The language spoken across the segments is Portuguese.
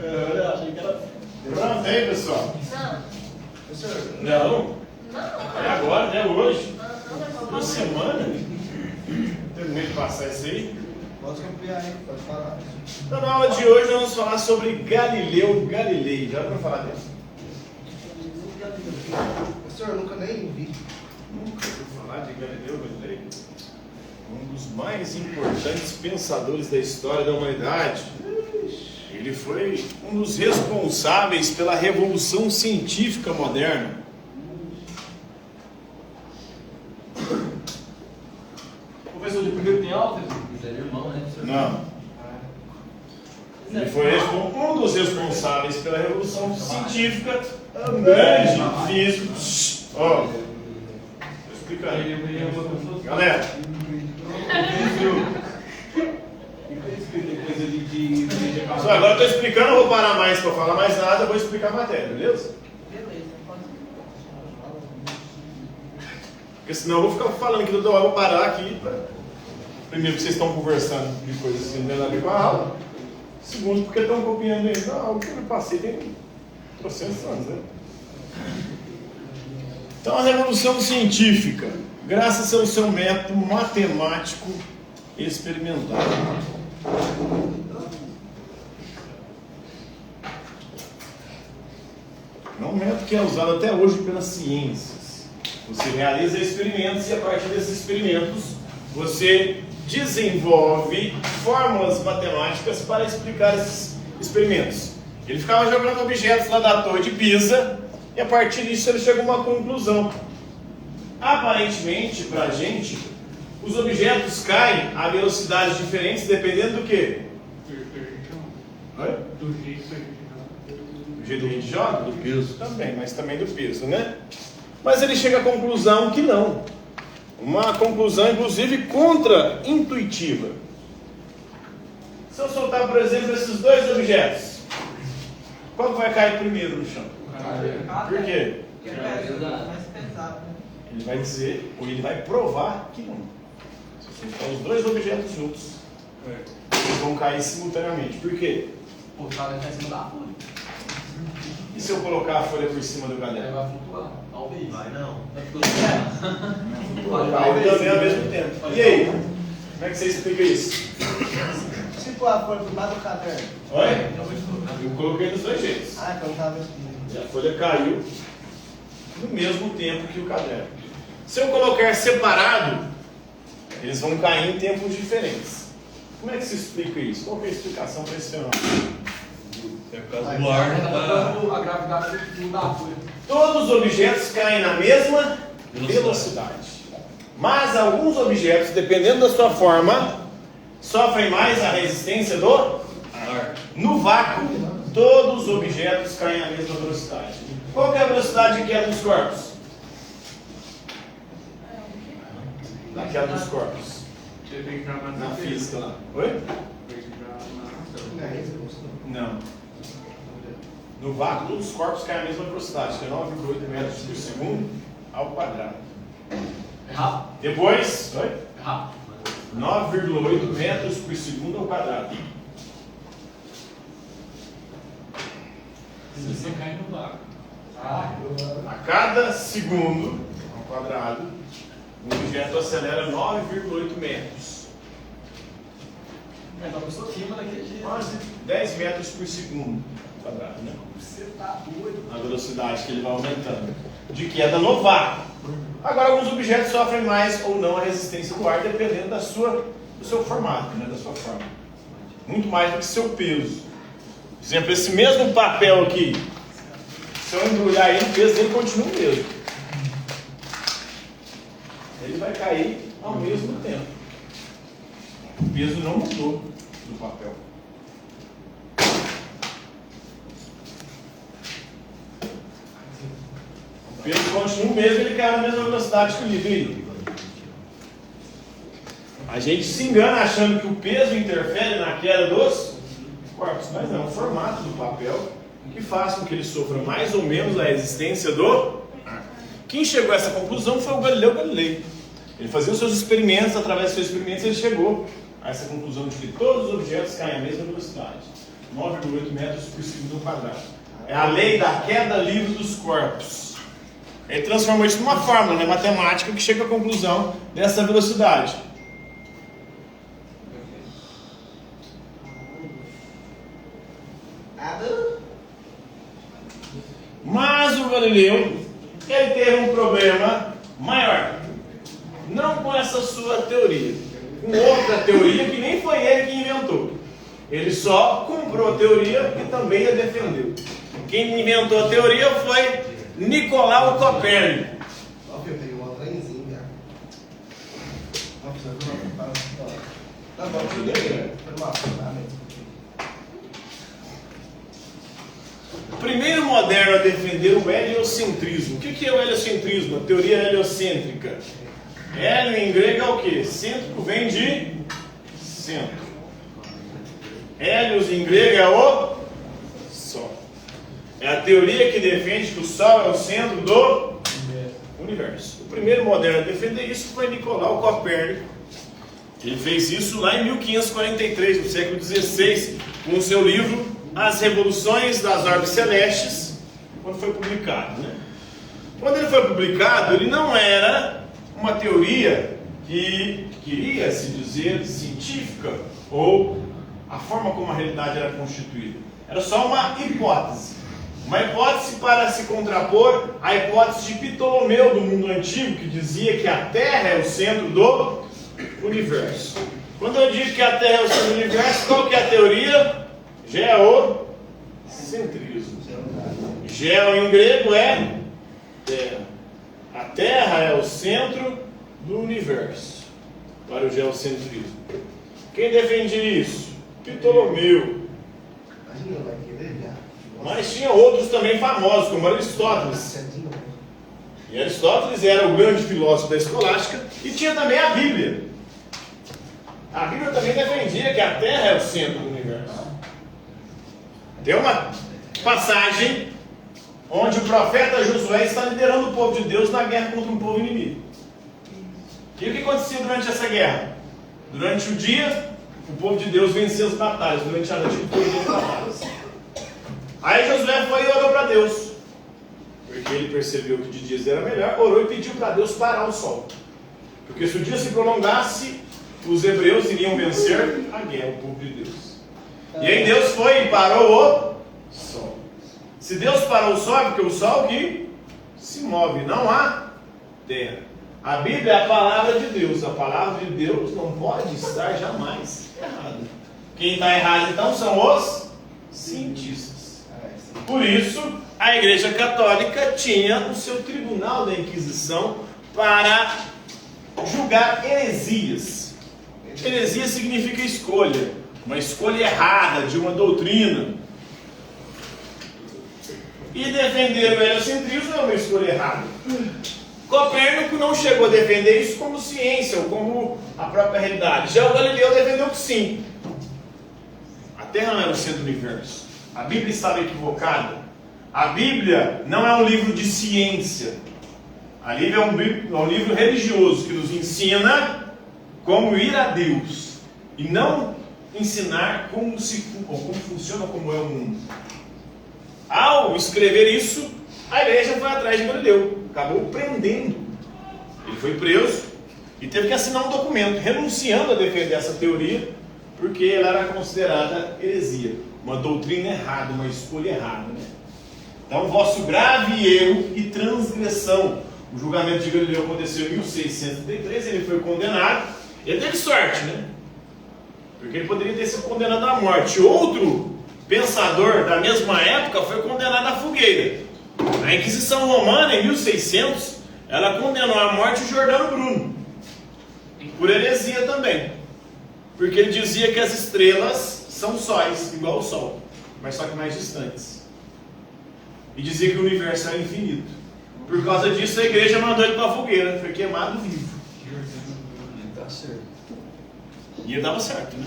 Eu achei que era... Pronto, aí, pessoal? Não. Não? É agora, né? Hoje. Uma semana. Terminei de passar isso aí. Pode ampliar aí, pode falar. Então, na aula de hoje, nós vamos falar sobre Galileu Galilei. Já vamos falar disso? Professor, eu nunca nem vi. Nunca vou falar de Galileu Galilei. Um dos mais importantes pensadores da história da humanidade. Ele foi um dos responsáveis pela revolução científica moderna. Professor de primeiro tem alta? Não. Ele foi um dos responsáveis pela revolução científica, também físico. Ó, vou explicar aí. Galera. Só agora eu estou explicando, não vou parar mais para falar mais nada, eu vou explicar a matéria, beleza? Porque senão eu vou ficar falando aqui toda hora, eu vou parar aqui. Primeiro, porque vocês estão conversando de coisas que não tem nada a ver com a aula. Segundo, porque estão copiando ainda algo que eu passei tem 300 anos, né? Então, a revolução científica, graças ao seu método matemático experimental. É um método que é usado até hoje pelas ciências. Você realiza experimentos e a partir desses experimentos você desenvolve fórmulas matemáticas para explicar esses experimentos. Ele ficava jogando objetos lá da Torre de Pisa e a partir disso ele chegou a uma conclusão. Aparentemente, para a gente, os objetos caem a velocidades diferentes dependendo do quê? Do jeito Do jeito que a gente joga? Do peso também, mas também do peso, né? Mas ele chega à conclusão que não. Uma conclusão, inclusive, contra-intuitiva. Se eu soltar, por exemplo, esses dois objetos, qual vai cair primeiro no chão? Por quê? Porque é mais pesado. Ele vai dizer, ou ele vai provar que não. Se eu soltar os dois objetos juntos, eles vão cair simultaneamente. Por quê? O cara está em cima da folha. E se eu colocar a folha por cima do caderno? Vai flutuar. Talvez. Vai não. É porque Vai também ao mesmo tempo. E aí? Como é que você explica isso? Se for a folha do lado do caderno. Oi? Eu coloquei dos dois jeitos. Ah, então estava assim. E a folha caiu no mesmo tempo que o caderno. Se eu colocar separado, eles vão cair em tempos diferentes. Como é que se explica isso? Qual que é a explicação para esse fenômeno? é por causa do ar. A gravidade da folha. Todos os objetos caem na mesma velocidade. Mas alguns objetos, dependendo da sua forma, sofrem mais a resistência do ar. No vácuo, todos os objetos caem à mesma velocidade. Qual que é a velocidade de queda dos corpos? Da queda dos corpos. Na física lá. Oi? Não. No vácuo, todos os corpos caem à mesma velocidade, que é 9,8 metros por segundo ao quadrado. É rápido. Depois, oi? É rápido. 9,8 metros por segundo ao quadrado. Se você cair no vácuo. A cada segundo ao quadrado, o objeto acelera 9,8 metros. Então a pessoa queima daquele jeito. Quase 10 metros por segundo ao quadrado, né? Você tá doido. A velocidade que ele vai aumentando. De queda no vácuo. Agora, alguns objetos sofrem mais ou não a resistência do ar, dependendo do seu formato, né? Da sua forma. Muito mais do que seu peso. Por exemplo, esse mesmo papel aqui, se eu embrulhar ele, o peso dele continua o mesmo. Ele vai cair ao mesmo tempo. O peso não mudou do papel. O peso continua o mesmo, ele cai na mesma velocidade que o livro. A gente se engana achando que o peso interfere na queda dos corpos, mas não, o formato do papel que faz com que ele sofra mais ou menos a resistência do ar. Quem chegou a essa conclusão foi o Galileu Galilei. Ele fazia os seus experimentos, através dos seus experimentos ele chegou a essa conclusão de que todos os objetos caem à mesma velocidade. 9,8 metros por segundo quadrado. É a lei da queda livre dos corpos. Ele transformou isso numa fórmula, né, matemática que chega à conclusão dessa velocidade. Mas o Galileu, ele teve um problema maior. Não com essa sua teoria, com outra teoria que nem foi ele que inventou. Ele só comprou a teoria e também a defendeu. Quem inventou a teoria foi Nicolau Copérnico. Ó, eu peguei um trenzinho, cara. Ó, precisa de uma. Tá bom, tudo bem. Foi mal, tá mesmo. O primeiro moderno a defender o heliocentrismo. O que é o heliocentrismo? A teoria heliocêntrica. Hélio em grego é o que? Cêntrico vem de centro. Hélios em grego é o Sol. É a teoria que defende que o Sol é o centro do universo. O primeiro moderno a defender isso foi Nicolau Copérnico. Ele fez isso lá em 1543, no século XVI, com o seu livro As Revoluções das Orbes Celestes, quando foi publicado, né? Quando ele foi publicado, ele não era uma teoria que queria se dizer científica ou a forma como a realidade era constituída. Era só uma hipótese. Uma hipótese para se contrapor à hipótese de Ptolomeu do mundo antigo, que dizia que a Terra é o centro do universo. Quando eu digo que a Terra é o centro do universo, qual que é a teoria? Geocentrismo. Geo em grego é terra. A Terra é o centro do universo. Para o geocentrismo. Quem defendia isso? Ptolomeu. Imagina, vai querer já. Mas tinha outros também famosos, como Aristóteles. E Aristóteles era o grande filósofo da escolástica. E tinha também a Bíblia. A Bíblia também defendia que a Terra é o centro do universo. Tem uma passagem onde o profeta Josué está liderando o povo de Deus na guerra contra um povo inimigo. E o que acontecia durante essa guerra? Durante o dia, o povo de Deus vencia as batalhas. Durante a noite, o povo vencia as batalhas. Aí Josué foi e orou para Deus, porque ele percebeu que de dias era melhor, orou e pediu para Deus parar o sol. Porque se o dia se prolongasse, os hebreus iriam vencer a guerra, o povo de Deus. E aí Deus foi e parou o sol. Se Deus parou o sol, é porque o sol que se move, não há terra. A Bíblia é a palavra de Deus. A palavra de Deus não pode estar jamais errada. Quem está errado então são os cientistas. Por isso, a Igreja Católica tinha o seu tribunal da Inquisição para julgar heresias. Heresia significa escolha, uma escolha errada de uma doutrina. E defender o heliocentrismo é uma escolha errada. Copérnico não chegou a defender isso como ciência ou como a própria realidade. Já o Galileu defendeu que sim. A Terra não era o centro do universo. A Bíblia estava equivocada. A Bíblia não é um livro de ciência. A Bíblia é um livro religioso que nos ensina como ir a Deus e não ensinar como funciona, como é o mundo. Ao escrever isso, a igreja foi atrás de Galileu, acabou prendendo. Ele foi preso e teve que assinar um documento renunciando a defender essa teoria, porque ela era considerada heresia, uma doutrina errada, uma escolha errada, né? Então, vosso grave erro e transgressão. O julgamento de Galileu aconteceu em 1633, ele foi condenado. Ele teve sorte, né? Porque ele poderia ter sido condenado à morte. Outro pensador da mesma época foi condenado à fogueira. A Inquisição Romana, em 1600, ela condenou à morte o Giordano Bruno, por heresia também. Porque ele dizia que as estrelas são sóis, igual ao Sol, mas só que mais distantes. E dizia que o universo era infinito. Por causa disso, a igreja mandou ele para a fogueira, foi queimado vivo. Tá certo. E ele estava certo, né?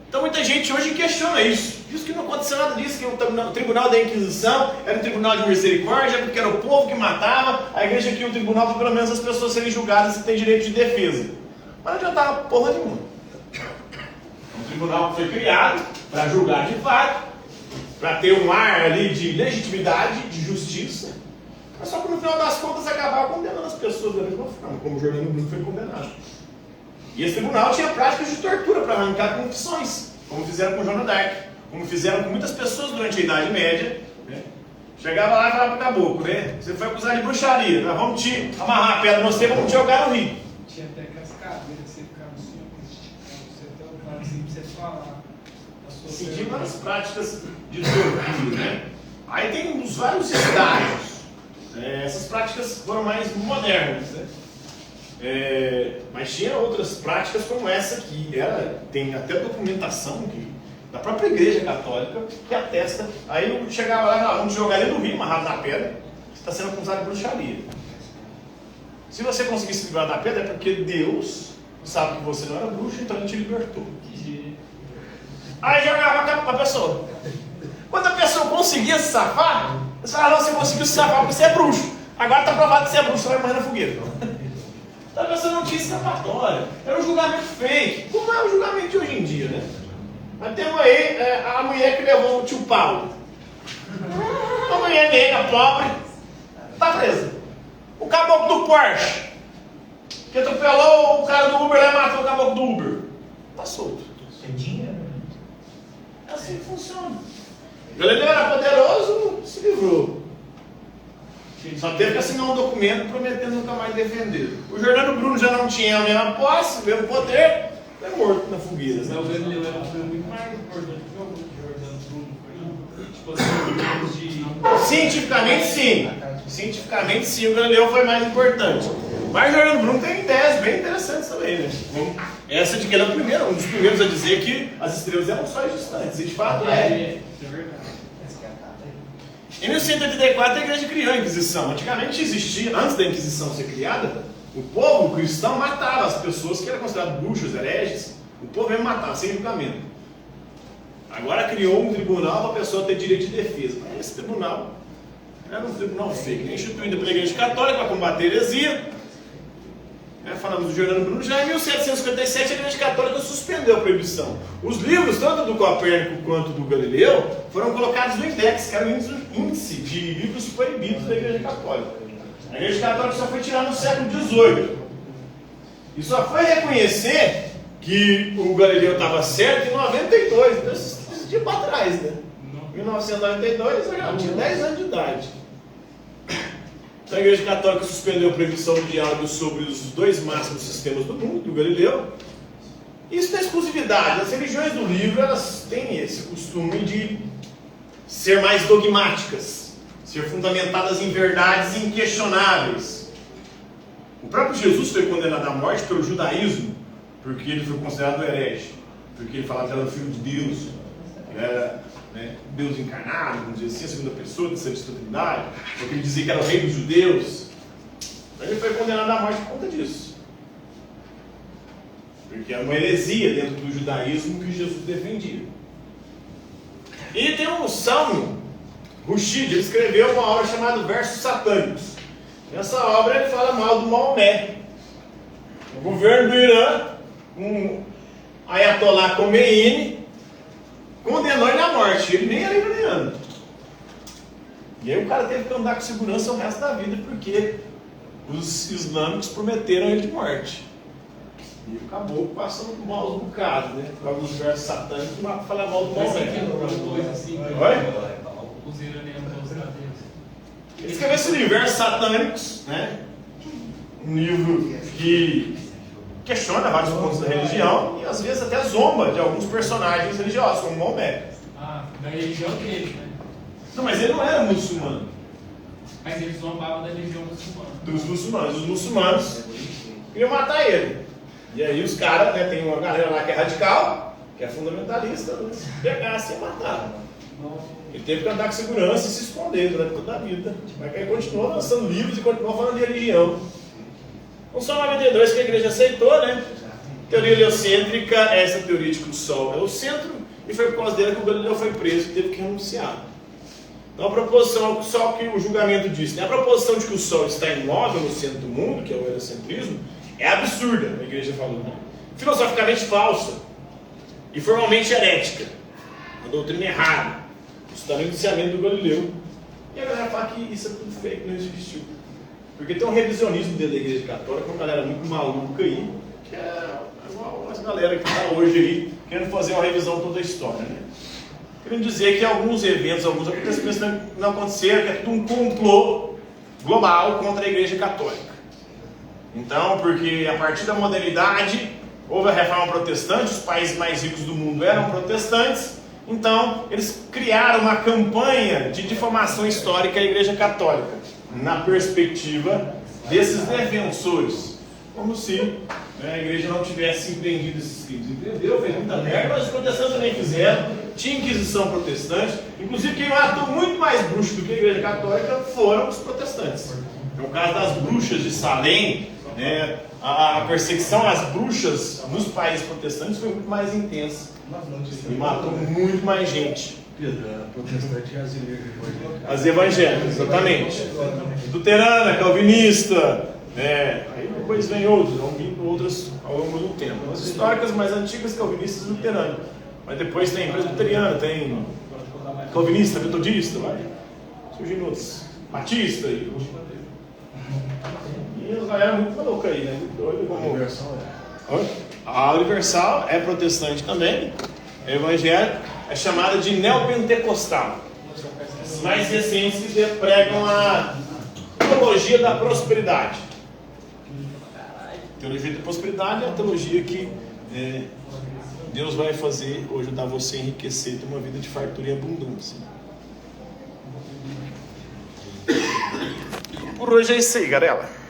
Então muita gente hoje questiona isso. Diz que não aconteceu nada disso, que o tribunal da Inquisição era um tribunal de misericórdia, porque era o povo que matava, a igreja queria um tribunal para pelo menos as pessoas serem julgadas e terem direito de defesa. Mas não adiantava porra nenhuma. Um tribunal que foi criado para julgar de fato, para ter um ar ali de legitimidade, de justiça, mas só que no final das contas acabava condenando as pessoas da mesma forma, como o Jordano Bruno foi condenado. E esse tribunal tinha práticas de tortura para arrancar confissões, como fizeram com Joana d'Arc, como fizeram com muitas pessoas durante a Idade Média, né? Chegava lá e falava para o caboclo, né? Você foi acusado de bruxaria, nós vamos te amarrar a pedra no você, vamos te jogar no rio. Tinha até aquelas cadeiras que você ficava assim, você até o cara assim, pra você falar. Sim, tinha várias práticas de tortura, né? Aí tem os vários estágios. Essas práticas foram mais modernas, né? Mas tinha outras práticas como essa que tem até documentação da própria Igreja Católica que atesta. Aí eu chegava lá, não, vamos jogar ele no rio, amarrado na pedra, você está sendo acusado de bruxaria. Se você conseguir se livrar da pedra é porque Deus sabe que você não era bruxo, então ele te libertou. Aí jogava a pessoa. Quando a pessoa conseguia se safar, você falava, não, você conseguiu se safar porque você é bruxo. Agora está provado que você é bruxo, você vai morrer na fogueira. Então a pessoa não tinha escapatória. Era um julgamento fake, como é o julgamento de hoje em dia, né? Mas temos aí a mulher que levou o tio Paulo. Uma mulher negra, pobre, está presa. O caboclo do Porsche, que atropelou o cara do Uber lá e matou o caboclo do Uber, está solto. Tem dinheiro. É assim que funciona. Galileu era poderoso, se livrou. Só teve que assinar um documento prometendo nunca mais defender. O Jordano Bruno já não tinha a mesma posse, o mesmo poder, foi morto na fogueira. Mas o Galileu foi muito mais importante que o Jordano Bruno. Tipo assim, Cientificamente sim. Cientificamente sim, o Galileu foi mais importante. Mas o Jordano Bruno tem ideias bem interessantes também, né? Essa de que ele é o primeiro, um dos primeiros a dizer que as estrelas eram sóis distantes. E de fato é. Isso é verdade. Em 1184 a igreja criou a Inquisição. Antigamente existia, antes da Inquisição ser criada, o povo cristão matava as pessoas que eram consideradas bruxas, hereges. O povo mesmo matava, sem julgamento. Agora criou um tribunal para a pessoa ter direito de defesa. Mas esse tribunal era um tribunal fake, né? Instituído pela igreja católica para combater a heresia. Falamos do Jordano Bruno, já em 1757 a igreja católica suspendeu a proibição. Os livros, tanto do Copérnico quanto do Galileu, foram colocados no index, que era o índice de livros proibidos da igreja católica. A igreja católica só foi tirada no século XVIII. E só foi reconhecer que o Galileu estava certo em 92, então esse tipo atrás, né? Em 1992 eu já tinha 10 anos de idade. A igreja católica suspendeu a proibição do diálogo sobre os dois máximos sistemas do mundo, do Galileu. Isso não é exclusividade. As religiões do livro, elas têm esse costume de ser mais dogmáticas, ser fundamentadas em verdades inquestionáveis. O próprio Jesus foi condenado à morte pelo judaísmo, porque ele foi considerado herege, porque ele falava que era o filho de Deus, que era Deus encarnado, vamos dizer assim, a segunda pessoa da Santa Trindade, porque ele dizia que era o rei dos judeus. Então ele foi condenado à morte por conta disso. Porque era uma heresia dentro do judaísmo que Jesus defendia. E tem um Salmo, Rushid, ele escreveu uma obra chamada Versos Satânicos. Nessa obra ele fala mal do Maomé. O governo do Irã, um Ayatollah Khomeini, condenou ele à morte. Ele nem era iraniano. E aí o cara teve que andar com segurança o resto da vida, porque os islâmicos prometeram ele de morte. E o caboclo passando por maus bocados, né? Por alguns versos satânicos, para falar mal do Maomé. Os iranianos vão usar deles. Ele escreveu esse livro, Versos Satânicos, né? Um livro que questiona vários pontos da religião e às vezes até zomba de alguns personagens religiosos, como Maomé. Da religião deles, né? Não, mas ele não era muçulmano. Mas eles zombavam da religião muçulmana. Dos muçulmanos. Os muçulmanos queriam matar ele. E aí os caras, né, tem uma galera lá que é radical, que é fundamentalista, né, se pegasse e matar. Ele teve que andar com segurança e se esconder durante toda a vida. Mas ele continuou lançando livros e continuou falando de religião. Não só 92 que a igreja aceitou, né? Teoria heliocêntrica é essa teoria de que o Sol é o centro, e foi por causa dela que o Galileu foi preso e teve que renunciar. Então a proposição, só que o julgamento disse, né? A proposição de que o Sol está imóvel no centro do mundo, que é o heliocentrismo, é absurda, a igreja falou, né? Filosoficamente falsa e formalmente herética. doutrina errada. Isso está no indiciamento do Galileu. E a galera fala que isso é tudo fake, não existiu. Porque tem um revisionismo dentro da Igreja Católica, uma galera muito maluca aí, que é igual as galera que está hoje aí, querendo fazer uma revisão toda a história, né? Querendo dizer que alguns eventos, alguns acontecimentos não aconteceram, que é tudo um complô global contra a Igreja Católica. Então, porque a partir da modernidade, houve a reforma protestante, os países mais ricos do mundo eram protestantes, então eles criaram uma campanha de difamação histórica à Igreja Católica, na perspectiva desses defensores, como se a Igreja não tivesse empreendido esses crimes. Entendeu? Fez muita merda, mas os protestantes também fizeram, tinha Inquisição protestante, inclusive quem matou muito mais bruxos do que a Igreja Católica foram os protestantes. No caso das bruxas de Salem, a perseguição às bruxas nos países protestantes foi muito mais intensa e matou muito mais gente. Pedro, a protestante é as igrejas evangélicas. As evangélicas, exatamente. Luterana, calvinista, aí depois vem outros, vão vindo outras ao longo do tempo. As históricas mais antigas, calvinistas e luteranas. Mas depois tem presbiteriana, tem calvinista, metodista, vai surgindo outros. Batista e a galera muito maluca aí, né? Muito doido como... A Universal A Universal é protestante também, é evangélica, é chamada de neopentecostal. Os mais recentes que pregam a teologia da prosperidade. Teologia da prosperidade é a teologia que Deus vai fazer hoje, ajudar você a enriquecer e ter uma vida de fartura e abundância. Por hoje é isso aí, galera.